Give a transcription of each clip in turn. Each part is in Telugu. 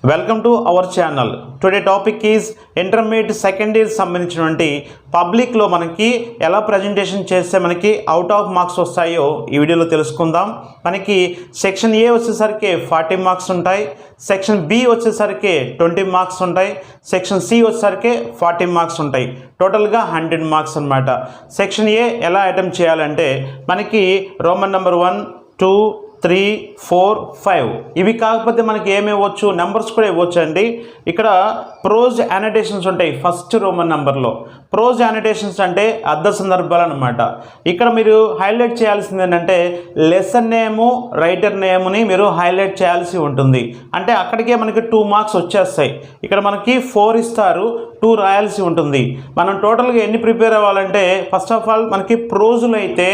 Welcome to our channel. Today topic is intermediate second year సంబంధించినటువంటి పబ్లిక్లో మనకి ఎలా ప్రజెంటేషన్ చేస్తే మనకి అవుట్ ఆఫ్ మార్క్స్ వస్తాయో ఈ వీడియోలో తెలుసుకుందాం. మనకి సెక్షన్ ఏ వచ్చేసరికి 40 మార్క్స్ ఉంటాయి, సెక్షన్ బి వచ్చేసరికి 20 మార్క్స్ ఉంటాయి, సెక్షన్ సి వచ్చేసరికి 40 మార్క్స్ ఉంటాయి. టోటల్గా 100 మార్క్స్ అనమాట. సెక్షన్ ఏ ఎలా అటెంప్ట్ చేయాలంటే మనకి రోమన్ నెంబర్ 1, 2, 3, 4, 5 ఇవి కాకపోతే మనకి ఏమి ఇవ్వచ్చు, నెంబర్స్ కూడా ఇవ్వచ్చు అండి. ఇక్కడ ప్రోజ్ యానోటేషన్స్ ఉంటాయి ఫస్ట్ రోమన్ నెంబర్లో. ప్రోజ్ యానోటేషన్స్ అంటే అర్థ సందర్భాలు అనమాట. ఇక్కడ మీరు హైలైట్ చేయాల్సింది ఏంటంటే లెసన్ నేము, రైటర్ నేమ్ని మీరు హైలైట్ చేయాల్సి ఉంటుంది. అంటే అక్కడికే మనకి 2 మార్క్స్ వచ్చేస్తాయి. ఇక్కడ మనకి 4 ఇస్తారు, 2 రాయాల్సి ఉంటుంది. మనం టోటల్గా ఎన్ని ప్రిపేర్ అవ్వాలంటే ఫస్ట్ ఆఫ్ ఆల్ మనకి ప్రోజులు అయితే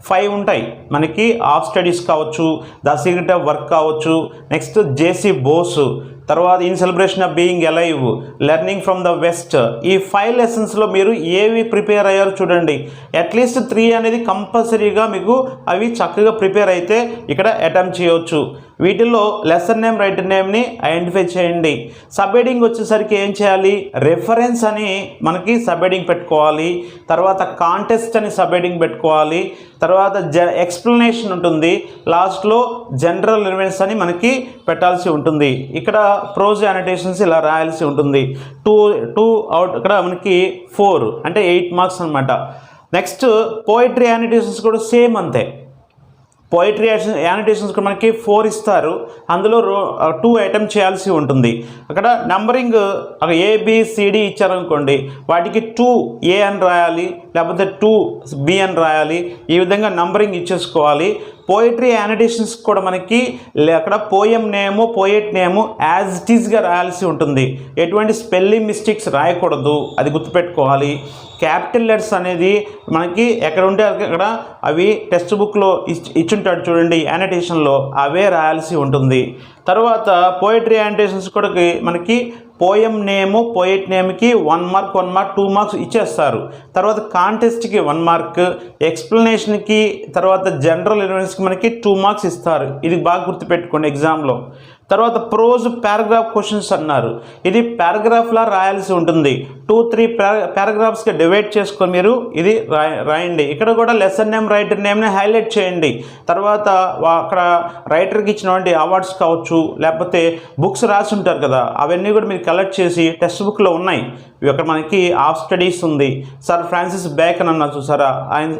5 ఉంటాయి. మనకి ఆఫ్ స్టడీస్ కావచ్చు, ద సీక్రెట్ ఆఫ్ వర్క్ కావచ్చు, నెక్స్ట్ జేసీ బోస్, తర్వాత in celebration of being alive, learning from the west. ఈ 5 లెసన్స్లో మీరు ఏవి ప్రిపేర్ అయ్యారో చూడండి. అట్లీస్ట్ 3 అనేది కంపల్సరీగా మీకు అవి చక్కగా ప్రిపేర్ అయితే ఇక్కడ అటెంప్ట్ చేయవచ్చు. వీటిల్లో లెసన్ నేమ్, రైటర్ నేమ్ని ఐడెంటిఫై చేయండి. సబ్ హెడింగ్ వచ్చేసరికి ఏం చేయాలి, రెఫరెన్స్ అని మనకి సబ్ హెడింగ్ పెట్టుకోవాలి, తర్వాత కాంటెస్ట్ అని సబ్ హెడింగ్ పెట్టుకోవాలి, తర్వాత ఎక్స్ప్లెనేషన్ ఉంటుంది, లాస్ట్లో జనరల్ రిలవెన్స్ అని మనకి పెట్టాల్సి ఉంటుంది. ఇక్కడ ప్రోజ్ యానోటేషన్స్ ఇలా రాయాల్సి ఉంటుంది. 2 అవుట్ ఇక్కడ మనకి 4 అంటే 8 మార్క్స్ అనమాట. నెక్స్ట్ పోయిటరీ యానోటేషన్స్ కూడా సేమ్ అంతే. పోయిటరీ యానోటేషన్స్ కూడా మనకి 4 ఇస్తారు, అందులో 2 అటెంప్ట్ చేయాల్సి ఉంటుంది. అక్కడ నంబరింగ్ ABCD ఇచ్చారనుకోండి, వాటికి 2A అని రాయాలి, లేకపోతే 2B అని రాయాలి. ఈ విధంగా నంబరింగ్ ఇచ్చేసుకోవాలి. పోయిటరీ యానోటేషన్స్ కూడా మనకి అక్కడ poem name, poet name as it ఈస్గా రాయాల్సి ఉంటుంది. ఎటువంటి స్పెల్లింగ్ మిస్టేక్స్ రాయకూడదు, అది గుర్తుపెట్టుకోవాలి. క్యాపిటల్ లెటర్స్ అనేది మనకి ఎక్కడ ఉంటే అక్కడ అవి టెక్స్ట్ బుక్లో ఇచ్చుంటాడు చూడండి యానోటేషన్లో, అవే రాయాల్సి ఉంటుంది. తర్వాత పోయిటరీ యానోటేషన్స్ కూడా మనకి poem name, poet నేమ్కి 1 mark, 1 mark, 2 marks ఇచ్చేస్తారు. తర్వాత కాంటెస్ట్కి 1 మార్క్, ఎక్స్ప్లెనేషన్కి తర్వాత జనరల్ రిలవెన్స్కి మనకి 2 మార్క్స్ ఇస్తారు. ఇది బాగా గుర్తుపెట్టుకోండి ఎగ్జామ్లో. తర్వాత ప్రోజ్ పారాగ్రాఫ్ క్వశ్చన్స్ అన్నారు. ఇది పారాగ్రాఫ్లా రాయాల్సి ఉంటుంది. 2-3 పారాగ్రాఫ్స్కి డివైడ్ చేసుకొని మీరు ఇది రాయండి. ఇక్కడ కూడా లెసన్ నేమ్, రైటర్ నేమ్ని హైలైట్ చేయండి. తర్వాత అక్కడ రైటర్కి ఇచ్చినటువంటి అవార్డ్స్ కావచ్చు, లేకపోతే బుక్స్ రాసి ఉంటారు కదా, అవన్నీ కూడా మీరు కలెక్ట్ చేసి టెక్స్ట్ బుక్లో ఉన్నాయి. ఇక్కడ మనకి ఆఫ్ స్టడీస్ ఉంది, సర్ ఫ్రాన్సిస్ బేకన్ అన్నారు చూసారా,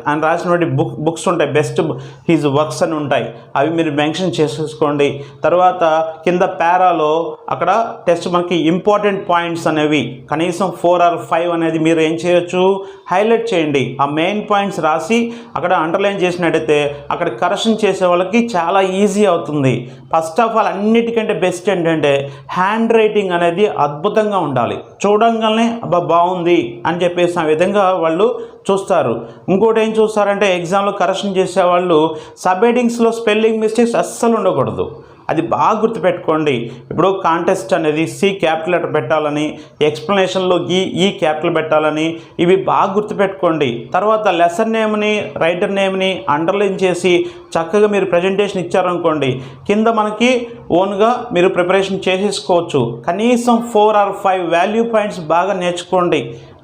ఆయన రాసినటువంటి బుక్స్ ఉంటాయి, బెస్ట్ హిజ్ వర్క్స్ అని ఉంటాయి, అవి మీరు మెన్షన్ చేసేసుకోండి. తర్వాత కింద పారాలో అక్కడ టెస్ట్ మనకి ఇంపార్టెంట్ పాయింట్స్ అనేవి కనీసం 4 or 5 అనేది మీరు ఏం చేయొచ్చు, హైలైట్ చేయండి. ఆ మెయిన్ పాయింట్స్ రాసి అక్కడ అండర్లైన్ చేసినట్టయితే అక్కడ కరెక్షన్ చేసే వాళ్ళకి చాలా ఈజీ అవుతుంది. ఫస్ట్ ఆఫ్ ఆల్ అన్నిటికంటే బెస్ట్ ఏంటంటే హ్యాండ్ రైటింగ్ అనేది అద్భుతంగా ఉండాలి. చూడంగానే అబ్బా బాగుంది అని చెప్పేసి ఆ విధంగా వాళ్ళు చూస్తారు. ఇంకోటి ఏం చూస్తారంటే ఎగ్జామ్లో కరెక్షన్ చేసేవాళ్ళు సబ్ హెడింగ్స్లో స్పెల్లింగ్ మిస్టేక్స్ అస్సలు ఉండకూడదు. అది బాగా గుర్తుపెట్టుకోండి. ఇప్పుడు కాంటెస్ట్ అనేది C క్యాపిటల్ లెటర్ పెట్టాలని, ఎక్స్ప్లెనేషన్లో ఈ క్యాపిటల్ పెట్టాలని, ఇవి బాగా గుర్తుపెట్టుకోండి. తర్వాత లెసన్ నేమ్ని, రైటర్ నేమ్ని అండర్లైన్ చేసి చక్కగా మీరు ప్రజెంటేషన్ ఇచ్చారనుకోండి, కింద మనకి ఓన్గా మీరు ప్రిపరేషన్ చేసేసుకోవచ్చు. కనీసం 4 or 5 వాల్యూ పాయింట్స్ బాగా నేర్చుకోండి.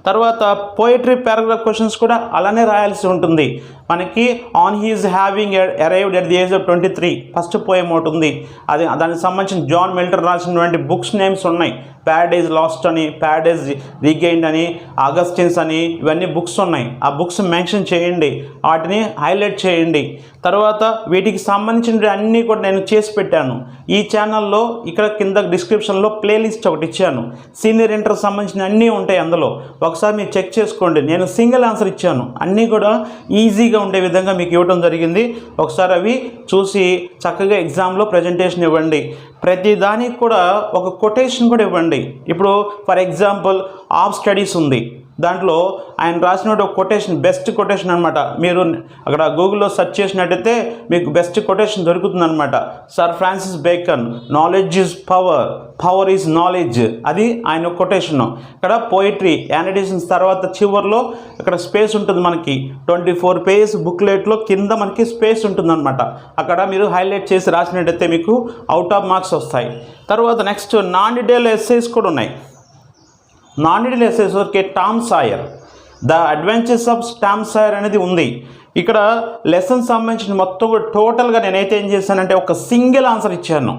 తర్వాత పోయిటరీ పారాగ్రాఫ్ క్వశ్చన్స్ కూడా అలానే రాయాల్సి ఉంటుంది. మనకి on his having arrived at the age of 23 first poem ఒకటి ఉంది. అది దానికి సంబంధించిన జాన్ మిల్టన్ రాసినటువంటి బుక్స్ నేమ్స్ ఉన్నాయి. ప్యారడైజ్ లాస్ట్ అని, ప్యారడైజ్ రీగెయిన్డ్ అని, ఆగస్టిన్స్ అని, ఇవన్నీ బుక్స్ ఉన్నాయి. ఆ బుక్స్ మెన్షన్ చేయండి, వాటిని హైలైట్ చేయండి. తర్వాత వీటికి సంబంధించిన అన్నీ కూడా నేను చేసి పెట్టాను ఈ ఛానల్లో. ఇక్కడ కింద డిస్క్రిప్షన్లో ప్లేలిస్ట్ ఒకటి ఇచ్చాను. సీనియర్ ఇంటర్ సంబంధించిన అన్నీ ఉంటాయి అందులో, ఒకసారి మీరు చెక్ చేసుకోండి. నేను సింగిల్ ఆన్సర్ ఇచ్చాను, అన్నీ కూడా ఈజీగా ఉండే విధంగా మీకు ఇవ్వడం జరిగింది. ఒకసారి అవి చూసి చక్కగా ఎగ్జామ్లో ప్రజెంటేషన్ ఇవ్వండి. ప్రతి దానికి కూడా ఒక కొటేషన్ కూడా ఇవ్వండి. ఇప్పుడు ఫర్ ఎగ్జాంపుల్ ఆఫ్ స్టడీస్ ఉంది, దాంట్లో ఆయన రాసిన ఒక కొటేషన్, బెస్ట్ కొటేషన్ అనమాట. మీరు అక్కడ గూగుల్లో సెర్చ్ చేసినట్టయితే మీకు బెస్ట్ కొటేషన్ దొరుకుతుందనమాట. Sir Francis Bacon, knowledge is power, power is knowledge. అది ఆయన కొటేషన్. ఇక్కడ పోయిటరీ యానిటేషన్స్ తర్వాత చివరిలో ఇక్కడ స్పేస్ ఉంటుంది మనకి. 24 పేజెస్ బుక్లెట్లో కింద మనకి స్పేస్ ఉంటుందన్నమాట. అక్కడ మీరు హైలైట్ చేసి రాసినట్టయితే మీకు అవుట్ ఆఫ్ మార్క్స్ వస్తాయి. తర్వాత నెక్స్ట్ నాన్ డీటెయిల్ ఎస్సేస్ కూడా ఉన్నాయి. నాన్ డీటెయిల్ ఎస్సేస్ వరకే Tom Sawyer, the adventures of Tom Sawyer అనేది ఉంది. ఇక్కడ లెసన్ సంబంధించిన మొత్తం కూడా టోటల్గా నేనైతే ఏం చేశానంటే ఒక సింగిల్ ఆన్సర్ ఇచ్చాను.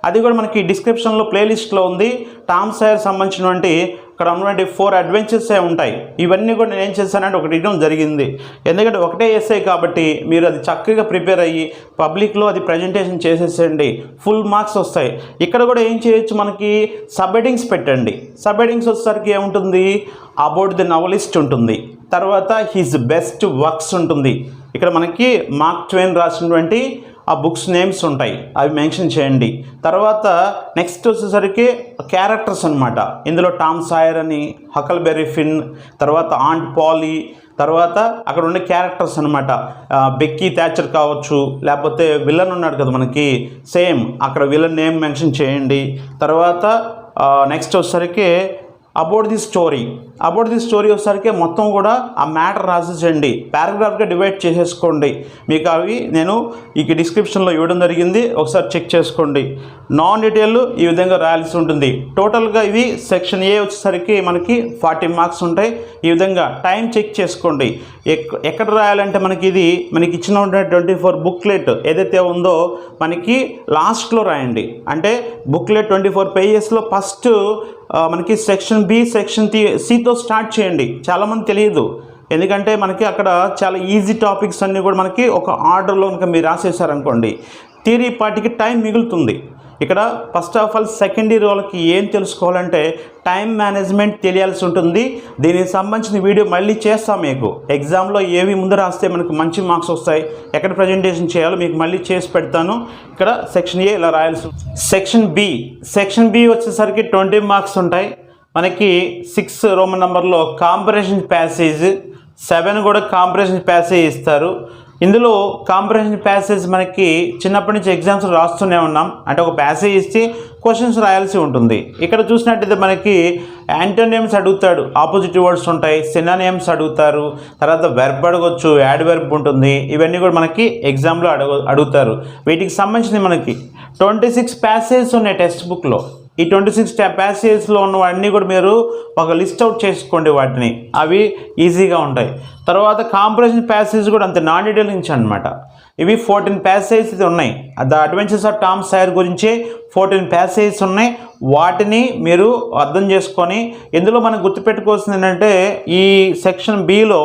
అది కూడా మనకి డిస్క్రిప్షన్లో ప్లేలిస్ట్లో ఉంది. టామ్ సాయర్ సంబంధించినటువంటి ఇక్కడ ఉన్నటువంటి 4 అడ్వెంచర్స్ ఉంటాయి. ఇవన్నీ కూడా నేను ఏం చేశానంటే ఒకటి ఇవ్వడం జరిగింది. ఎందుకంటే ఒకటే ఎస్ఐ కాబట్టి మీరు అది చక్కగా ప్రిపేర్ అయ్యి పబ్లిక్లో అది ప్రజెంటేషన్ చేసేసేయండి, ఫుల్ మార్క్స్ వస్తాయి. ఇక్కడ కూడా ఏం చేయొచ్చు, మనకి సబ్ హెడ్డింగ్స్ పెట్టండి. సబ్ హెడ్డింగ్స్ వచ్చేసరికి ఏముంటుంది, అబౌట్ ది నవలిస్ట్ ఉంటుంది, తర్వాత హిజ్ బెస్ట్ వర్క్స్ ఉంటుంది. ఇక్కడ మనకి మార్క్ ట్వెయిన్ రాసినటువంటి ఆ బుక్స్ నేమ్స్ ఉంటాయి, అవి మెన్షన్ చేయండి. తర్వాత నెక్స్ట్ వచ్చేసరికి క్యారెక్టర్స్ అనమాట. ఇందులో టామ్ సాయర్ అని, హకల్బెర్రీ ఫిన్, తర్వాత ఆంట్ పాలీ, తర్వాత అక్కడ ఉండే క్యారెక్టర్స్ అనమాట. బెక్కీ థ్యాచర్ కావచ్చు, లేకపోతే విలన్ ఉన్నాడు కదా మనకి, సేమ్ అక్కడ విలన్ నేమ్ మెన్షన్ చేయండి. తర్వాత నెక్స్ట్ వచ్చేసరికి అబౌట్ ది స్టోరీ వచ్చేసరికి మొత్తం కూడా ఆ మ్యాటర్ రాసేసండి, పారాగ్రాఫ్గా డివైడ్ చేసేసుకోండి. మీకు అవి నేను ఈ డిస్క్రిప్షన్లో ఇవ్వడం జరిగింది, ఒకసారి చెక్ చేసుకోండి. నాన్ డీటెయిల్ ఈ విధంగా రాయాల్సి ఉంటుంది. టోటల్గా ఇవి సెక్షన్ ఏ వచ్చేసరికి మనకి 40 మార్క్స్ ఉంటాయి. ఈ విధంగా టైం చెక్ చేసుకోండి. ఎక్కడ రాయాలంటే మనకి ఇచ్చిన 24 బుక్లెట్ ఏదైతే ఉందో మనకి లాస్ట్లో రాయండి. అంటే బుక్లెట్ 24 పేజెస్లో ఫస్ట్ మనకి సెక్షన్ బి, సెక్షన్ సితో స్టార్ట్ చేయండి. చాలామంది తెలియదు, ఎందుకంటే మనకి అక్కడ చాలా ఈజీ టాపిక్స్ అన్నీ కూడా మనకి ఒక ఆర్డర్లో కనుక మీరు రాసేసారనుకోండి, థియరీ పార్టీకి టైం మిగులుతుంది. ఇక్కడ first of all second year వాళ్ళకి ఏం తెలుసుకోవాలంటే టైం మేనేజ్మెంట్ తెలియాల్సి ఉంటుంది. దీనికి సంబంధించిన వీడియో మళ్ళీ చేస్తాం. మీకు ఎగ్జామ్లో ఏవి ముందు రాస్తే మనకు మంచి మార్క్స్ వస్తాయి, ఎక్కడ ప్రజెంటేషన్ చేయాలో మీకు మళ్ళీ చేసి పెడతాను. ఇక్కడ సెక్షన్ ఏ ఇలా రాయాల్సి. సెక్షన్ బి వచ్చేసరికి 20 మార్క్స్ ఉంటాయి. మనకి 6 రోమన్ నెంబర్లో కాంప్రహెన్షన్ ప్యాసేజ్, 7 కూడా కాంప్రహెన్షన్ ప్యాసేజ్ ఇస్తారు. ఇందులో కాంప్రహెన్షన్ ప్యాసేజ్ మనకి చిన్నప్పటి నుంచి ఎగ్జామ్స్ రాస్తూనే ఉన్నాం. అంటే ఒక ప్యాసేజ్ ఇచ్చి క్వశ్చన్స్ రాయాల్సి ఉంటుంది. ఇక్కడ చూసినట్టయితే మనకి యాంటోనిమ్స్ అడుగుతాడు, ఆపోజిట్ వర్డ్స్ ఉంటాయి, సినానిమ్స్ అడుగుతారు, తర్వాత వెర్బ్ అడగొచ్చు, యాడ్ వెర్బ్ ఉంటుంది. ఇవన్నీ కూడా మనకి ఎగ్జామ్లో అడుగుతారు. వీటికి సంబంధించి మనకి 26 ప్యాసేజెస్ ఉన్నాయి టెక్స్ట్ బుక్లో. ఈ 26 ప్యాసేజెస్లో ఉన్నవన్నీ కూడా మీరు ఒక లిస్ట్ అవుట్ చేసుకోండి వాటిని, అవి ఈజీగా ఉంటాయి. తర్వాత కాంప్రహెన్షన్ ప్యాసేజ్ కూడా అంతే, నాన్ డీటెయిల్ నుంచి అనమాట. ఇవి 14 ప్యాసేజెస్ ఉన్నాయి. The adventures of Tom Sawyer గురించి 14 ప్యాసేజెస్ ఉన్నాయి. వాటిని మీరు అర్థం చేసుకొని ఇందులో మనం గుర్తుపెట్టుకోవాల్సింది ఏంటంటే ఈ సెక్షన్ బిలో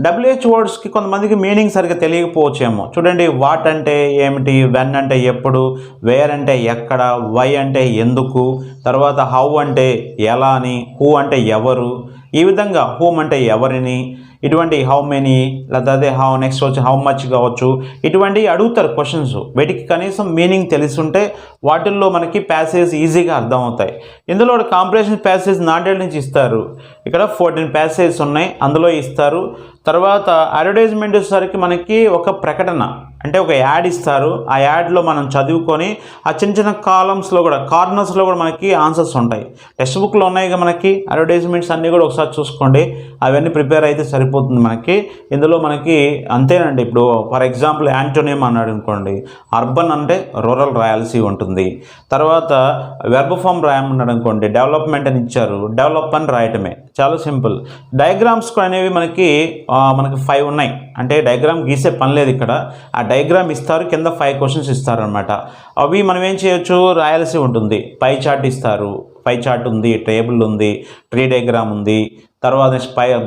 WH వర్డ్స్కి కొంతమందికి మీనింగ్ సరిగ్గా తెలియకపోవచ్చేమో. చూడండి, వాట్ అంటే ఏమిటి, వెన్ అంటే ఎప్పుడు, వేర్ అంటే ఎక్కడ, వై అంటే ఎందుకు, తర్వాత హౌ అంటే ఎలా అని, హూ అంటే ఎవరు, ఈ విధంగా హూమ్ అంటే ఎవరిని, ఇటువంటి హౌ మెనీ, లేకపోతే హౌ నెక్స్ట్ వచ్చి హౌ మచ్ కావచ్చు, ఇటువంటివి అడుగుతారు క్వశ్చన్స్. వీటికి కనీసం మీనింగ్ తెలిసుంటే వాటిల్లో మనకి ప్యాసేజ్ ఈజీగా అర్థమవుతాయి. ఇందులో కాంప్రహెన్షన్ ప్యాసేజ్ నాన్ నుంచి ఇస్తారు. ఇక్కడ 14 ప్యాసేజెస్ ఉన్నాయి, అందులో ఇస్తారు. తర్వాత అడ్వర్టైజ్మెంట్ వచ్చేసరికి మనకి ఒక ప్రకటన, అంటే ఒక యాడ్ ఇస్తారు. ఆ యాడ్లో మనం చదువుకొని ఆ చిన్న చిన్న కాలమ్స్లో కూడా, కార్నర్స్లో కూడా మనకి ఆన్సర్స్ ఉంటాయి. టెక్స్ట్ బుక్లో ఉన్నాయి కదా మనకి అడ్వర్టైజ్మెంట్స్ అన్నీ కూడా ఒకసారి చూసుకోండి. అవన్నీ ప్రిపేర్ అయితే సరిపోతుంది మనకి. ఇందులో మనకి అంతేనండి. ఇప్పుడు ఫర్ ఎగ్జాంపుల్ యాంటోనియం అన్నాడు అనుకోండి, అర్బన్ అంటే రూరల్ రాయాల్సి ఉంటుంది. తర్వాత వెర్బ్ ఫామ్ రాయమన్నాడు అనుకోండి, డెవలప్మెంట్ అని ఇచ్చారు, డెవలప్ అని రాయటమే, చాలా సింపుల్. డయాగ్రామ్స్ అనేవి మనకి 5 ఉన్నాయి. అంటే డయాగ్రామ్ గీసే పని లేదు ఇక్కడ. ఆ డయాగ్రామ్ ఇస్తారు, కింద 5 క్వశ్చన్స్ ఇస్తారనమాట. అవి మనం ఏం చేయొచ్చు, రాయాల్సి ఉంటుంది. పై చార్ట్ ఇస్తారు, పై చార్ట్ ఉంది, టేబుల్ ఉంది, ట్రీ డయాగ్రామ్ ఉంది, తర్వాత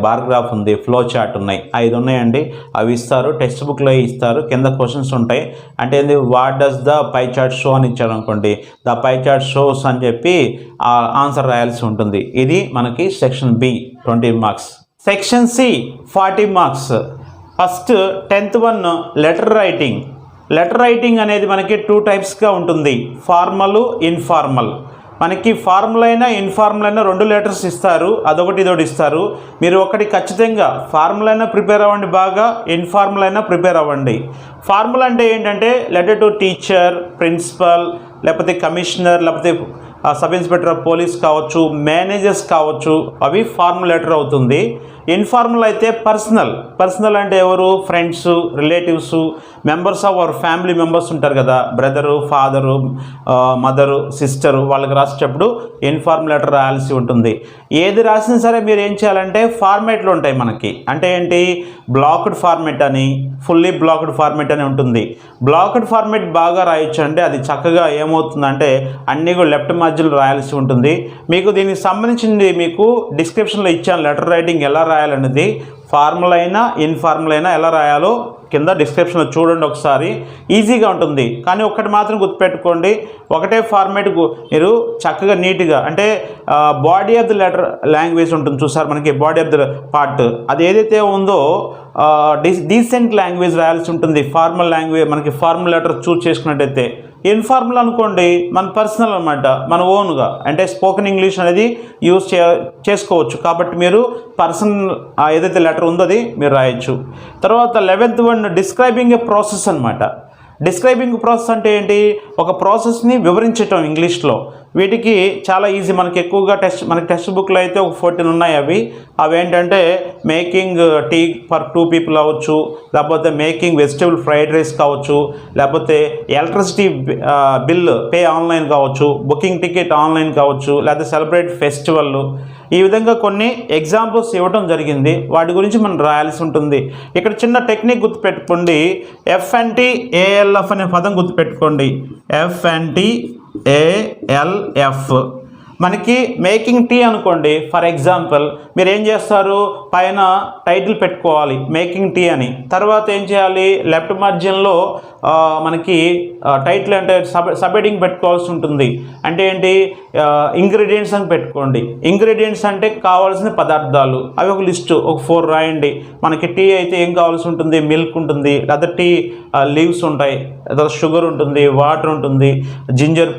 బార్ గ్రాఫ్ ఉంది, ఫ్లో చార్ట్ ఉన్నాయి. 5 ఉన్నాయండి. అవి ఇస్తారు, టెక్స్ట్ బుక్లో ఇస్తారు, కింద క్వశ్చన్స్ ఉంటాయి. అంటే ఏంది, what does the pie chart show అని ఇచ్చారు అనుకోండి, ద పై చార్ట్ షోస్ అని చెప్పి ఆన్సర్ రాయాల్సి ఉంటుంది. ఇది మనకి section B 20 marks. Section C 40 marks. First 10th one letter writing. Letter writing అనేది మనకి 2 టైప్స్గా ఉంటుంది, ఫార్మల్, ఇన్ఫార్మల్. మనకి ఫార్ములా అయినా ఇన్ఫార్ములా అయినా 2 లెటర్స్ ఇస్తారు, అదొకటి ఇదొకటి ఇస్తారు. మీరు ఒకటి ఖచ్చితంగా ఫార్ములా అయినా ప్రిపేర్ అవ్వండి, బాగా ఇన్ఫార్ములా అయినా ప్రిపేర్ అవ్వండి. ఫార్ములా అంటే ఏంటంటే లెటర్ టు టీచర్, ప్రిన్సిపల్, లేకపోతే కమిషనర్, లేకపోతే సబ్ ఇన్స్పెక్టర్ ఆఫ్ పోలీస్ కావచ్చు, మేనేజర్స్ కావచ్చు, అవి ఫార్మల్ లెటర్ అవుతుంది. ఇన్ఫార్మల్ అయితే పర్సనల్ అంటే ఎవరు, friends, relatives, members of our family members ఉంటారు కదా, బ్రదరు, ఫాదరు, మదరు, సిస్టరు, వాళ్ళకి రాసేటప్పుడు ఇన్ఫార్మల్ లెటర్ రాయాల్సి ఉంటుంది. ఏది రాసినా సరే మీరు ఏం చేయాలంటే ఫార్మేట్లు ఉంటాయి మనకి. అంటే ఏంటి, బ్లాక్డ్ ఫార్మేట్ అని, ఫుల్లీ బ్లాక్డ్ ఫార్మేట్ అని ఉంటుంది. బ్లాక్డ్ ఫార్మేట్ బాగా రాయొచ్చు అంటే అది చక్కగా ఏమవుతుందంటే అన్నీ కూడా లెఫ్ట్ మధ్యలో రాయాల్సి ఉంటుంది. మీకు దీనికి సంబంధించింది మీకు డిస్క్రిప్షన్లో ఇచ్చాను, లెటర్ రైటింగ్ ఎలా రాయాలనేది. ఫార్మల్ అయినా ఇన్ఫార్మల్ అయినా ఎలా రాయాలో కింద డిస్క్రిప్షన్లో చూడండి ఒకసారి, ఈజీగా ఉంటుంది. కానీ ఒక్కటి మాత్రం గుర్తుపెట్టుకోండి, ఒకటే ఫార్మేట్ మీరు చక్కగా నీట్గా అంటే body of the letter language ఉంటుంది చూసారు మనకి, బాడీ ఆఫ్ ది పార్ట్, అది ఏదైతే ఉందో డీసెంట్ లాంగ్వేజ్ రాయాల్సి ఉంటుంది. ఫార్మల్ లాంగ్వేజ్ మనకి ఫార్మల్ లెటర్ చూస్ చేసుకున్నట్టయితే. ఇన్ఫార్మల్ అనుకోండి మన పర్సనల్ అనమాట, మన ఓన్గా అంటే స్పోకెన్ ఇంగ్లీష్ అనేది యూజ్ చేసుకోవచ్చు. కాబట్టి మీరు పర్సనల్ ఏదైతే లెటర్ ఉందో అది మీరు రాయొచ్చు. తర్వాత 11th వన్ డిస్క్రైబింగ్ ఏ ప్రాసెస్ అనమాట. డిస్క్రైబింగ్ ప్రాసెస్ అంటే ఏంటి, ఒక ప్రాసెస్ని వివరించటం ఇంగ్లీష్లో. వీటికి చాలా ఈజీ, మనకి ఎక్కువగా మనకి టెక్స్ట్ బుక్లో అయితే ఒక 14 ఉన్నాయి. అవి ఏంటంటే మేకింగ్ టీ ఫర్ 2 people అవ్వచ్చు, లేకపోతే మేకింగ్ వెజిటబుల్ ఫ్రైడ్ రైస్ కావచ్చు, లేకపోతే ఎలక్ట్రిసిటీ బిల్ పే ఆన్లైన్ కావచ్చు, బుకింగ్ టికెట్ ఆన్లైన్ కావచ్చు, లేకపోతే సెలబ్రేట్ ఫెస్టివల్. ఈ విధంగా కొన్ని ఎగ్జాంపుల్స్ ఇవ్వడం జరిగింది, వాటి గురించి మనం రాయాల్సి ఉంటుంది. ఇక్కడ చిన్న టెక్నిక్ గుర్తుపెట్టుకోండి, FNTALF అనే పదం గుర్తుపెట్టుకోండి. FNTALF మనకి మేకింగ్ టీ అనుకోండి, ఫర్ ఎగ్జాంపుల్ మీరు ఏం చేస్తారు, పైన టైటిల్ పెట్టుకోవాలి మేకింగ్ టీ అని. తర్వాత ఏం చేయాలి, లెఫ్ట్ మార్జిన్లో మనకి టైటిల్ అంటే సబ్ హెడింగ్ పెట్టుకోవాల్సి ఉంటుంది. అంటే ఏంటి, ఇంగ్రీడియంట్స్ అని పెట్టుకోండి. ఇంగ్రీడియంట్స్ అంటే కావాల్సిన పదార్థాలు, అవి ఒక లిస్టు ఒక 4 రాయండి. మనకి టీ అయితే ఏం కావాల్సి ఉంటుంది, మిల్క్ ఉంటుంది, లేదా టీ లీవ్స్ ఉంటాయి, లేదా షుగర్ ఉంటుంది, వాటర్ ఉంటుంది, జింజర్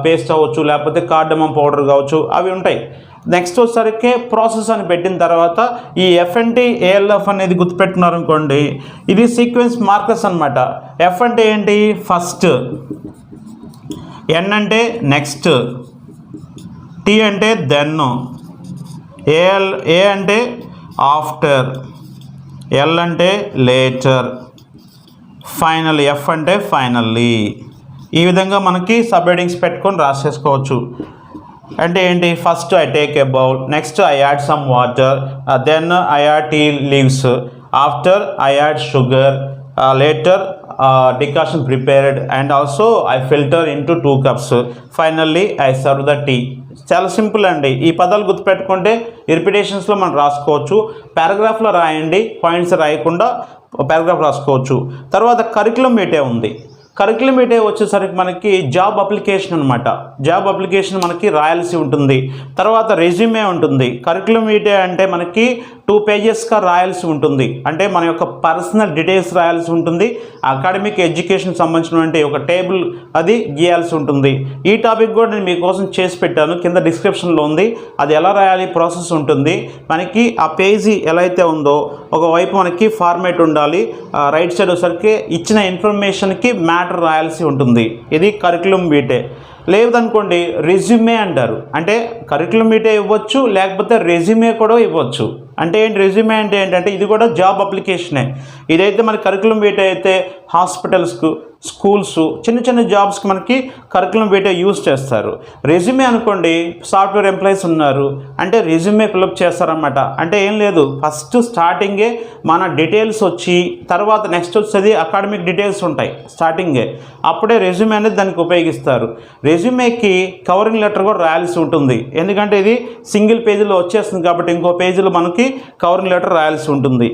పేస్ట్ అవ్వచ్చు, లేకపోతే కార్డమమ్ పౌడర్ కావచ్చు, అవి ఉంటాయి. నెక్స్ట్ వచ్చేసరికి ప్రాసెస్ అని పెట్టిన తర్వాత ఈ FNTALF అనేది గుర్తుపెట్టుకున్నారు అనుకోండి, ఇది సీక్వెన్స్ మార్కర్స్ అనమాట. F అంటే ఏంటి, ఫస్ట్, N అంటే నెక్స్ట్, T అంటే దెన్, A అంటే ఆఫ్టర్, L అంటే లేటర్, ఫైనల్, F అంటే ఫైనల్లీ. ఈ విధంగా మనకి సబ్ హెడింగ్స్ పెట్టుకొని రాసేసుకోవచ్చు. అంటే ఏంటి, first I take a bowl, next I add some water, then I add tea leaves, after I add sugar, later decoction prepared, and also I filter into 2 cups, finally I serve the tea. చాలా సింపుల్ అండి. ఈ పదాలు గుర్తుపెట్టుకుంటే రిపిటేషన్స్లో మనం రాసుకోవచ్చు. పారాగ్రాఫ్లో రాయండి, పాయింట్స్ రాయకుండా పారాగ్రాఫ్ రాసుకోవచ్చు. తర్వాత కరికులం మీటే ఉంది. కరికులం మీటే వచ్చేసరికి మనకి జాబ్ అప్లికేషన్ అనమాట. జాబ్ అప్లికేషన్ మనకి రాయాల్సి ఉంటుంది. తర్వాత రెజ్యూమే ఉంటుంది. కరికులం మీటే అంటే మనకి 2 pagesగా రాయాల్సి ఉంటుంది. అంటే మన యొక్క పర్సనల్ డీటెయిల్స్ రాయాల్సి ఉంటుంది. అకాడమిక్ ఎడ్యుకేషన్ సంబంధించినటువంటి ఒక టేబుల్ అది గీయాల్సి ఉంటుంది. ఈ టాపిక్ కూడా నేను మీకోసం చేసి పెట్టాను, కింద డిస్క్రిప్షన్లో ఉంది. అది ఎలా రాయాలి ప్రాసెస్ ఉంటుంది. మనకి ఆ పేజీ ఎలా అయితే ఉందో ఒకవైపు మనకి ఫార్మేట్ ఉండాలి, రైట్ సైడ్ వచ్చేసరికి ఇచ్చిన ఇన్ఫర్మేషన్కి మ్యాటర్ రాయాల్సి ఉంటుంది. ఇది కరికులం వీటే. లేదనుకోండి రెజ్యూమే అంటారు. అంటే కరికులం వీటే ఇవ్వచ్చు, లేకపోతే రెజ్యూమే కూడా ఇవ్వచ్చు. అంటే ఏంటి రెజ్యూమే అంటే ఏంటంటే ఇది కూడా జాబ్ అప్లికేషనే. ఇదైతే మన కరికులం వీటే అయితే హాస్పిటల్స్కు, స్కూల్స్, చిన్న చిన్న జాబ్స్కి మనకి కరికులం వీటే యూజ్ చేస్తారు. రెజ్యూమే అనుకోండి, సాఫ్ట్వేర్ ఎంప్లాయీస్ ఉన్నారు అంటే రెజ్యూమే ఫిలప్ చేస్తారన్నమాట. అంటే ఏం లేదు, ఫస్ట్ స్టార్టింగే మన డీటెయిల్స్ వచ్చి తర్వాత నెక్స్ట్ వచ్చేది అకాడమిక్ డీటెయిల్స్ ఉంటాయి స్టార్టింగే, అప్పుడే రెజ్యూమే అనేది దానికి ఉపయోగిస్తారు. రెజ్యూమేకి కవరింగ్ లెటర్ కూడా రాయాల్సి ఉంటుంది. ఎందుకంటే ఇది సింగిల్ పేజీలో వచ్చేస్తుంది కాబట్టి ఇంకో పేజీలో మనకి కవరింగ్ లెటర్ రాయాల్సి ఉంటుంది.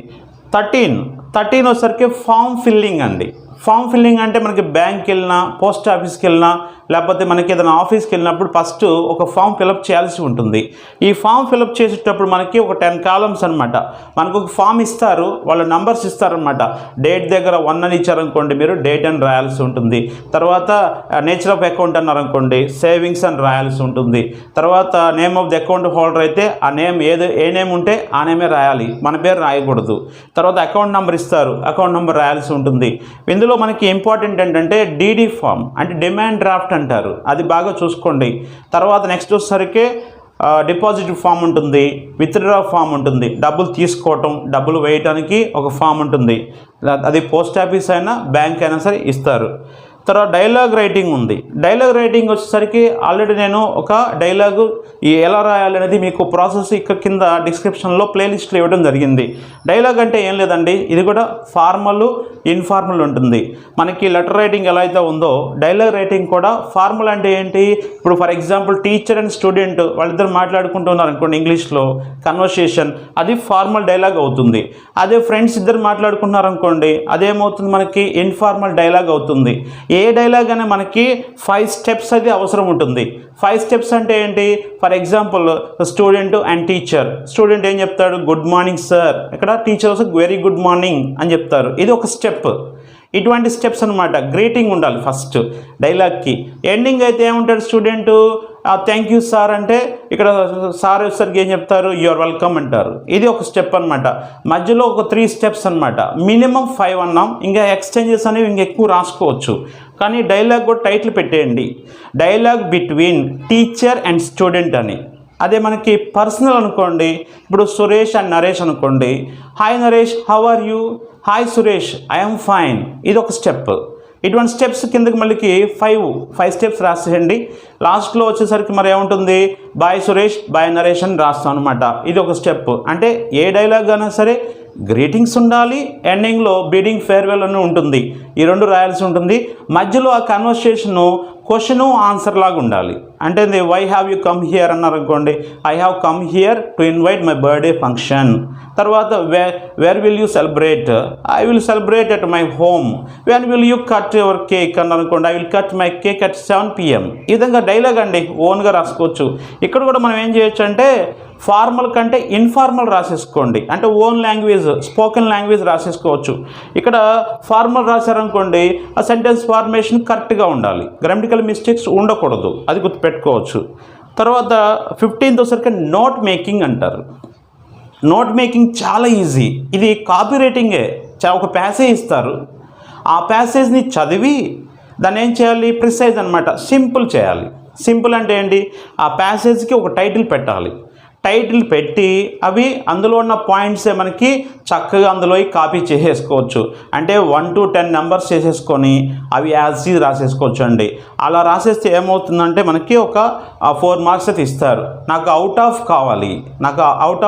13 వచ్చేసరికి ఫామ్ ఫిల్లింగ్ అండి. ఫామ్ ఫిల్లింగ్ అంటే మనకి బ్యాంక్కి వెళ్ళినా, పోస్ట్ ఆఫీస్కి వెళ్ళినా, లేకపోతే మనకి ఏదైనా ఆఫీస్కి వెళ్ళినప్పుడు ఫస్ట్ ఒక ఫామ్ ఫిలప్ చేయాల్సి ఉంటుంది. ఈ ఫామ్ ఫిలప్ చేసేటప్పుడు మనకి ఒక 10 కాలమ్స్ అనమాట. మనకు ఒక ఫామ్ ఇస్తారు, వాళ్ళ నంబర్స్ ఇస్తారనమాట. డేట్ దగ్గర 1 అని ఇచ్చారనుకోండి, మీరు డేట్ అని రాయాల్సి ఉంటుంది. తర్వాత నేచర్ ఆఫ్ అకౌంట్ అన్నారనుకోండి, సేవింగ్స్ అని రాయాల్సి ఉంటుంది. తర్వాత name of the account holder అయితే ఆ నేమ్ ఏ నేమ్ ఉంటే ఆ నేమే రాయాలి, మన పేరు రాయకూడదు. తర్వాత అకౌంట్ నెంబర్ ఇస్తారు, అకౌంట్ నెంబర్ రాయాల్సి ఉంటుంది. ఇందులో మనకి ఇంపార్టెంట్ ఏంటంటే డీడీ ఫామ్ అంటే డిమాండ్ డ్రాఫ్ట్ అంటారు, అది బాగా చూసుకోండి. తర్వాత నెక్స్ట్ వచ్చేసరికి డిపాజిట్ ఫామ్ ఉంటుంది, విత్డ్రా ఫామ్ ఉంటుంది, డబ్బులు తీసుకోవటం, డబ్బులు వేయటానికి ఒక ఫామ్ ఉంటుంది. అది పోస్ట్ ఆఫీస్ అయినా బ్యాంక్ అయినా సరే ఇస్తారు. తర్వాత డైలాగ్ రైటింగ్ ఉంది. డైలాగ్ రైటింగ్ వచ్చేసరికి ఆల్రెడీ నేను ఒక డైలాగు ఎలా రాయాలి అనేది మీకు ప్రాసెస్ ఇక్కడ కింద డిస్క్రిప్షన్లో ప్లేలిస్ట్లో ఇవ్వడం జరిగింది. డైలాగ్ అంటే ఏం లేదండి, ఇది కూడా ఫార్మల్ ఇన్ఫార్మల్ ఉంటుంది. మనకి లెటర్ రైటింగ్ ఎలా అయితే ఉందో డైలాగ్ రైటింగ్ కూడా ఫార్మల్ అంటే ఏంటి, ఇప్పుడు for example teacher and student వాళ్ళిద్దరు మాట్లాడుకుంటున్నారు అనుకోండి ఇంగ్లీష్లో కన్వర్సేషన్, అది ఫార్మల్ డైలాగ్ అవుతుంది. అదే ఫ్రెండ్స్ ఇద్దరు మాట్లాడుకున్నారు అనుకోండి, అదేమవుతుంది మనకి ఇన్ఫార్మల్ డైలాగ్ అవుతుంది. ఏ డైలాగ్ అయినా మనకి 5 స్టెప్స్ అది అవసరం ఉంటుంది. 5 స్టెప్స్ అంటే ఏంటి, for example student and teacher. Student ఏం చెప్తాడు, గుడ్ మార్నింగ్ సార్, ఇక్కడ టీచర్ వచ్చి వెరీ గుడ్ మార్నింగ్ అని చెప్తారు, ఇది ఒక స్టెప్. ఇటువంటి స్టెప్స్ అనమాట. గ్రీటింగ్ ఉండాలి ఫస్ట్ డైలాగ్కి. ఎండింగ్ అయితే ఏముంటాడు స్టూడెంట్, థ్యాంక్ యూ సార్ అంటే ఇక్కడ సార్ వచ్చేసరికి ఏం చెప్తారు, యూఆర్ వెల్కమ్ అంటారు, ఇది ఒక స్టెప్ అనమాట. మధ్యలో ఒక 3 స్టెప్స్ అనమాట. మినిమం 5 అన్నాం, ఇంకా ఎక్స్చేంజెస్ అనేవి ఇంకెక్కువ రాసుకోవచ్చు. కానీ డైలాగ్ కూడా టైటిల్ పెట్టేయండి, dialogue between teacher and student అని. అదే మనకి పర్సనల్ అనుకోండి, ఇప్పుడు సురేష్ అండ్ నరేష్ అనుకోండి, hi Naresh how are you, hi Suresh I'm fine, ఇది ఒక స్టెప్. ఇటువంటి స్టెప్స్ కిందకి మళ్ళీ 5 స్టెప్స్ రాసేయండి. లాస్ట్లో వచ్చేసరికి మరి ఏముంటుంది, బాయ్ సురేష్ బాయ్ నరేష్ అని రాస్తాం అనమాట, ఇది ఒక స్టెప్. అంటే ఏ డైలాగ్ అయినా సరే గ్రీటింగ్స్ ఉండాలి, ఎండింగ్లో బిడింగ్ ఫేర్వెల్ అని ఉంటుంది, ఈ 2 రాయాల్సి ఉంటుంది. మధ్యలో ఆ కన్వర్సేషను క్వశ్చను ఆన్సర్ లాగా ఉండాలి. అంటే why have you come here అన్నారు అనుకోండి, I have come here to invite my birthday function. తర్వాత where will you celebrate, I will celebrate at my home. When will you cut your cake అన్నారు అనుకోండి, I will cut my cake at 7 PM. ఈ విధంగా డైలాగ్ అండి ఓన్గా రాసుకోవచ్చు. ఇక్కడ కూడా మనం ఏం చేయొచ్చు అంటే ఫార్మల్ కంటే ఇన్ఫార్మల్ రాసేసుకోండి, అంటే ఓన్ లాంగ్వేజ్ స్పోకెన్ లాంగ్వేజ్ రాసేసుకోవచ్చు. ఇక్కడ ఫార్మల్ రాశారనుకోండి, ఆ సెంటెన్స్ ఫార్మేషన్ కరెక్ట్గా ఉండాలి, గ్రామటికల్ మిస్టేక్స్ ఉండకూడదు, అది గుర్తుపెట్టుకోవచ్చు. తర్వాత 15th వచ్చరికి నోట్ మేకింగ్ అంటారు. నోట్ మేకింగ్ చాలా ఈజీ, ఇది కాపీ రైటింగే. ఒక ప్యాసేజ్ ఇస్తారు, ఆ ప్యాసేజ్ని చదివి దాన్ని ఏం చేయాలి, ప్రిసైజ్ అనమాట, సింపుల్ చేయాలి. సింపుల్ అంటే ఏంటి, ఆ ప్యాసేజ్కి ఒక టైటిల్ పెట్టాలి. టైటిల్ పెట్టి అవి అందులో ఉన్న పాయింట్సే మనకి చక్కగా అందులో కాపీ చేసేసుకోవచ్చు. అంటే 1 to 10 నెంబర్స్ చేసేసుకొని అవి యాజ్ ఈజ్ రాసేసుకోవచ్చు అండి. అలా రాసేస్తే ఏమవుతుందంటే మనకి ఒక 4 మార్క్స్ అయితే ఇస్తారు. నాకు అవుట్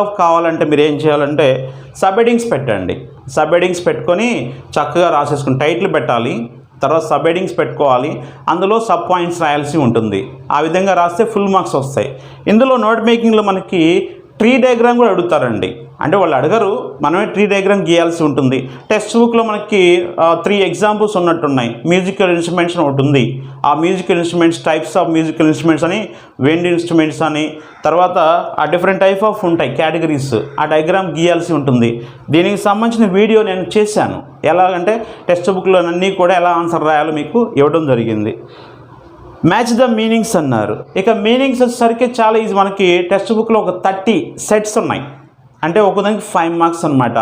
ఆఫ్ కావాలంటే మీరు ఏం చేయాలంటే సబ్ హెడ్డింగ్స్ పెట్టండి. సబ్ హెడ్డింగ్స్ పెట్టుకొని చక్కగా రాసేసుకుని టైటిల్ పెట్టాలి, తర్వాత సబ్ హెడ్డింగ్స్ పెట్టుకోవాలి, అందులో సబ్ పాయింట్స్ రాయాల్సి ఉంటుంది. ఆ విధంగా రాస్తే ఫుల్ మార్క్స్ వస్తాయి. ఇందులో నోట్ మేకింగ్లో మనకి ట్రీ డయాగ్రామ్ కూడా అడుగుతారండి. అంటే వాళ్ళు అడగరు, మనమే ట్రీ డయాగ్రామ్ గీయాల్సి ఉంటుంది. టెక్స్ట్ బుక్లో మనకి 3 ఎగ్జాంపుల్స్ ఉన్నట్టున్నాయి. మ్యూజికల్ ఇన్స్ట్రుమెంట్స్ ఒకటి ఉంది, ఆ musical instruments types of musical instruments అని, విండ్ ఇన్స్ట్రుమెంట్స్ అని, తర్వాత ఆ డిఫరెంట్ టైప్ ఆఫ్ ఉంటాయి కేటగిరీస్, ఆ డయాగ్రామ్ గీయాల్సి ఉంటుంది. దీనికి సంబంధించిన వీడియో నేను చేశాను, ఎలాగంటే టెక్స్ట్ బుక్లో అన్నీ కూడా ఎలా ఆన్సర్ రాయాలో మీకు ఇవ్వడం జరిగింది. మ్యాచ్ ద మీనింగ్స్ అన్నారు. ఇక మీనింగ్స్ వచ్చేసరికి చాలా ఈజీ. మనకి టెక్స్ట్ బుక్లో ఒక 30 సెట్స్ ఉన్నాయి, అంటే ఒకదానికి 5 మార్క్స్ అనమాట.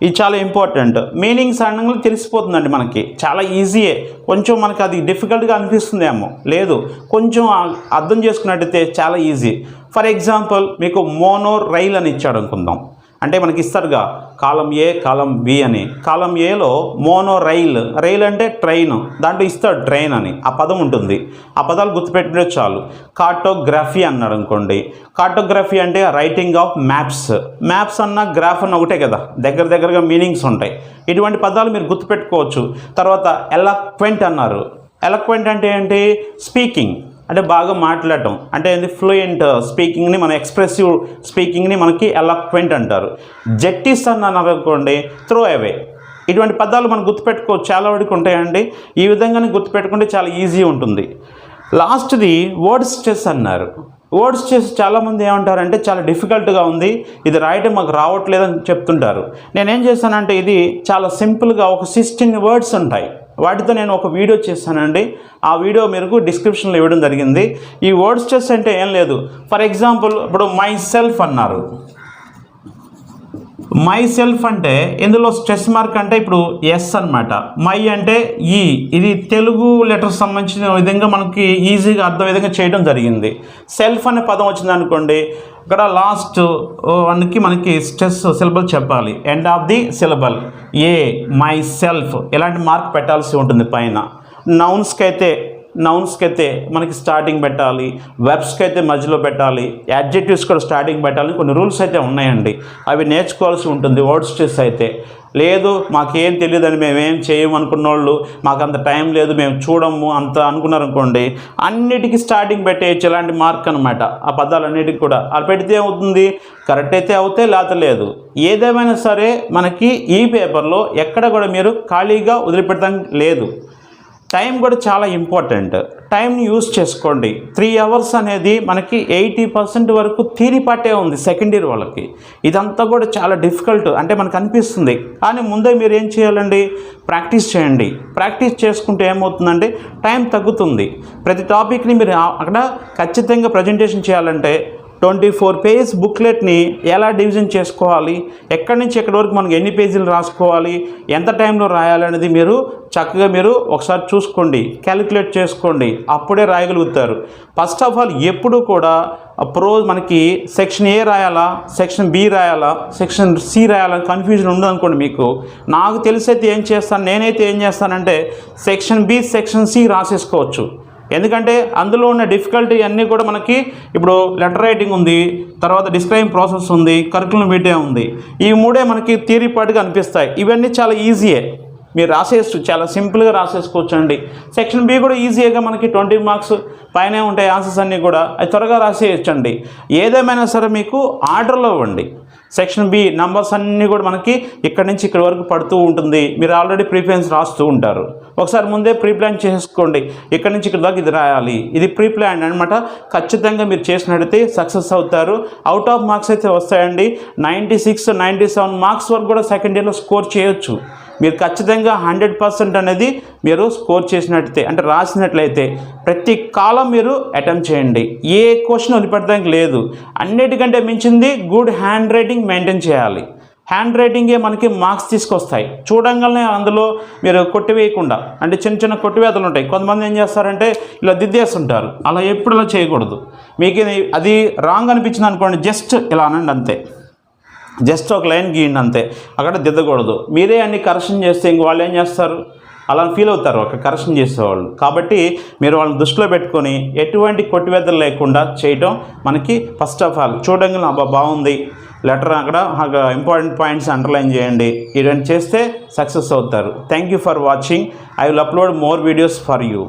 ఇది చాలా ఇంపార్టెంట్. మీనింగ్స్ అనగా తెలిసిపోతుందండి మనకి, చాలా ఈజీయే. కొంచెం మనకి అది డిఫికల్ట్గా అనిపిస్తుందేమో, లేదు కొంచెం అర్థం చేసుకున్నట్టయితే చాలా ఈజీ. ఫర్ ఎగ్జాంపుల్ మీకు మోనో రైల్ అని ఇచ్చాడు అనుకుందాం, అంటే మనకి ఇస్తారుగా కాలం ఏ కాలం బి అని. కాలం ఏలో మోనో రైల్ అంటే ట్రైన్, దాంట్లో ఇస్తాడు ట్రైన్ అని, ఆ పదం ఉంటుంది. ఆ పదాలు గుర్తుపెట్టుకుంటే చాలు. కార్టోగ్రఫీ అన్నాడు అనుకోండి, కార్టోగ్రఫీ అంటే రైటింగ్ ఆఫ్ మ్యాప్స్ అన్న గ్రాఫ్ అన్న ఒకటే కదా, దగ్గరగా మీనింగ్స్ ఉంటాయి. ఇటువంటి పదాలు మీరు గుర్తుపెట్టుకోవచ్చు. తర్వాత ఎలక్వెంట్ అన్నారు. ఎలక్వెంట్ అంటే ఏంటి, స్పీకింగ్ అంటే బాగా మాట్లాడటం, అంటే ఫ్లూయెంట్ స్పీకింగ్ని, మన ఎక్స్ప్రెసివ్ స్పీకింగ్ని మనకి ఎలక్వెంట్ అంటారు. జెట్టిస్ అన్నారు అనుకోండి, త్రో అవే. ఇటువంటి పదాలు మనం గుర్తుపెట్టుకోవచ్చు, చాలా వరకు ఉంటాయండి. ఈ విధంగానే గుర్తుపెట్టుకుంటే చాలా ఈజీ ఉంటుంది. లాస్ట్ది వర్డ్ స్ట్రెస్ అన్నారు. వర్డ్ స్ట్రెస్ చాలామంది ఏమంటారంటే చాలా డిఫికల్ట్గా ఉంది, ఇది రాయటం మాకు రావట్లేదని చెప్తుంటారు. నేనేం చేశానంటే ఇది చాలా సింపుల్గా ఒక 16 వర్డ్స్ ఉంటాయి, వాటితో నేను ఒక వీడియో చేశానండి. ఆ వీడియో మీకు డిస్క్రిప్షన్లో ఇవ్వడం జరిగింది. ఈ వర్డ్ స్ట్రెస్ అంటే ఏం లేదు. ఫర్ ఎగ్జాంపుల్ ఇప్పుడు మై సెల్ఫ్ అన్నారు. మై సెల్ఫ్ అంటే ఇందులో స్ట్రెస్ మార్క్ అంటే ఇప్పుడు ఎస్ అనమాట. మై అంటే ఈ, ఇది తెలుగు లెటర్స్ సంబంధించిన విధంగా మనకి ఈజీగా అర్థం విధంగా చేయడం జరిగింది. సెల్ఫ్ అనే పదం వచ్చింది అనుకోండి, ఇక్కడ లాస్ట్ వన్కి మనకి స్ట్రెస్ సిలబల్ చెప్పాలి, end of the syllable A my self ఇలాంటి మార్క్ పెట్టాల్సి ఉంటుంది పైన. నౌన్స్కి అయితే మనకి స్టార్టింగ్ పెట్టాలి, వెర్బ్స్కి అయితే మధ్యలో పెట్టాలి, యాడ్జెక్టివ్స్ కూడా స్టార్టింగ్ పెట్టాలి. కొన్ని రూల్స్ అయితే ఉన్నాయండి, అవి నేర్చుకోవాల్సి ఉంటుంది. వర్డ్ స్ట్రెస్ అయితే లేదు మాకేం తెలియదని మేమేం చేయము అనుకున్న వాళ్ళు, మాకు అంత టైం లేదు మేము చూడము అంత అనుకున్నారనుకోండి, అన్నిటికీ స్టార్టింగ్ పెట్టేయచ్చు ఇలాంటి మార్క్ అనమాట. ఆ పదాలన్నిటికీ కూడా అలా పెడితే అవుతుంది, కరెక్ట్ అయితే అవుతే లేత లేదు. ఏదేమైనా సరే మనకి ఈ పేపర్లో ఎక్కడ కూడా మీరు ఖాళీగా వదిలిపెట్టడం లేదు. టైం కూడా చాలా ఇంపార్టెంట్, టైంని యూజ్ చేసుకోండి. 3 అవర్స్ అనేది మనకి 80% వరకు థియరీ పార్టే ఉంది సెకండ్ ఇయర్ వాళ్ళకి. ఇదంతా కూడా చాలా డిఫికల్ట్ అంటే మనకు అనిపిస్తుంది, కానీ ముందే మీరు ఏం చేయాలండి, ప్రాక్టీస్ చేయండి. ప్రాక్టీస్ చేసుకుంటే ఏమవుతుందంటే టైం తగ్గుతుంది. ప్రతి టాపిక్ని మీరు అక్కడ ఖచ్చితంగా ప్రజెంటేషన్ చేయాలంటే 24 పేజ్ బుక్లెట్ని ఎలా డివిజన్ చేసుకోవాలి, ఎక్కడి నుంచి ఎక్కడి వరకు మనకు ఎన్ని పేజీలు రాసుకోవాలి, ఎంత టైంలో రాయాలనేది మీరు చక్కగా మీరు ఒకసారి చూసుకోండి, క్యాలిక్యులేట్ చేసుకోండి, అప్పుడే రాయగలుగుతారు. ఫస్ట్ ఆఫ్ ఆల్ ఎప్పుడు కూడా మనకి సెక్షన్ ఏ రాయాలా, సెక్షన్ బి రాయాలా, సెక్షన్ సి రాయాలా కన్ఫ్యూజన్ ఉండదనుకోండి మీకు. నాకు తెలిసైతే ఏం చేస్తాను, నేనైతే ఏం చేస్తానంటే సెక్షన్ బి సెక్షన్ సి రాసేసుకోవచ్చు. ఎందుకంటే అందులో ఉన్న డిఫికల్టీ అన్నీ కూడా మనకి ఇప్పుడు లెటర్ రైటింగ్ ఉంది, తర్వాత డిస్క్రైబింగ్ ప్రాసెస్ ఉంది, కరికులం వీటే ఉంది. ఈ మూడే మనకి థియరీ పార్ట్గా అనిపిస్తాయి. ఇవన్నీ చాలా ఈజీయే, మీరు రాసేయచ్చు, చాలా సింపుల్గా రాసేసుకోవచ్చు అండి. సెక్షన్ బి కూడా ఈజీగా మనకి 20 మార్క్స్ పైనే ఉంటాయి, ఆన్సర్స్ అన్నీ కూడా అది త్వరగా రాసేయచ్చండి. ఏదేమైనా సరే మీకు ఆర్డర్లో ఇవ్వండి. సెక్షన్ బి నంబర్స్ అన్నీ కూడా మనకి ఇక్కడి నుంచి ఇక్కడి వరకు పడుతూ ఉంటుంది. మీరు ఆల్రెడీ ప్రీప్లాన్స్ రాస్తూ ఉంటారు, ఒకసారి ముందే ప్రీప్లాన్ చేసుకోండి. ఇక్కడి నుంచి ఇక్కడ దాకా ఇది రాయాలి, ఇది ప్రీప్లాన్ అనమాట. ఖచ్చితంగా మీరు చేసినట్టయితే సక్సెస్ అవుతారు. అవుట్ ఆఫ్ మార్క్స్ అయితే వస్తాయండి. 96, 97 మార్క్స్ వరకు కూడా సెకండ్ ఇయర్లో స్కోర్ చేయొచ్చు. మీరు ఖచ్చితంగా 100% అనేది మీరు స్కోర్ చేసినట్లయితే అంటే రాసినట్లయితే ప్రతి కాలం మీరు అటెంప్ట్ చేయండి. ఏ క్వశ్చన్ వదిలిపెట్టడానికి లేదు. అన్నిటికంటే మించింది గుడ్ హ్యాండ్ రైటింగ్ మెయింటైన్ చేయాలి. హ్యాండ్ రైటింగే మనకి మార్క్స్ తీసుకొస్తాయి. చూడంగానే అందులో మీరు కొట్టివేయకుండా, అంటే చిన్న చిన్న కొట్టివేతలు ఉంటాయి. కొంతమంది ఏం చేస్తారంటే ఇలా దిద్దేస్తుంటారు, అలా ఎప్పుడు ఇలా చేయకూడదు. మీకు అది రాంగ్ అనిపించింది అనుకోండి, జస్ట్ ఇలా అనండి అంతే, జస్ట్ ఒక లైన్ గీయండి అంతే, అక్కడ దిద్దకూడదు. మీరే అన్ని కరెక్షన్ చేస్తే ఇంక వాళ్ళు ఏం చేస్తారు, అలా ఫీల్ అవుతారు ఒక కరెక్షన్ చేసేవాళ్ళు. కాబట్టి మీరు వాళ్ళని దృష్టిలో పెట్టుకొని ఎటువంటి కొట్టివేతలు లేకుండా చేయటం మనకి ఫస్ట్ ఆఫ్ ఆల్ చూడంగానే అబ్బా బాగుంది, లెటర్ అక్కడ ఇంపార్టెంట్ పాయింట్స్ అండర్లైన్ చేయండి. ఇవన్నీ చేస్తే సక్సెస్ అవుతారు. Thank you for watching. I will upload more videos for you.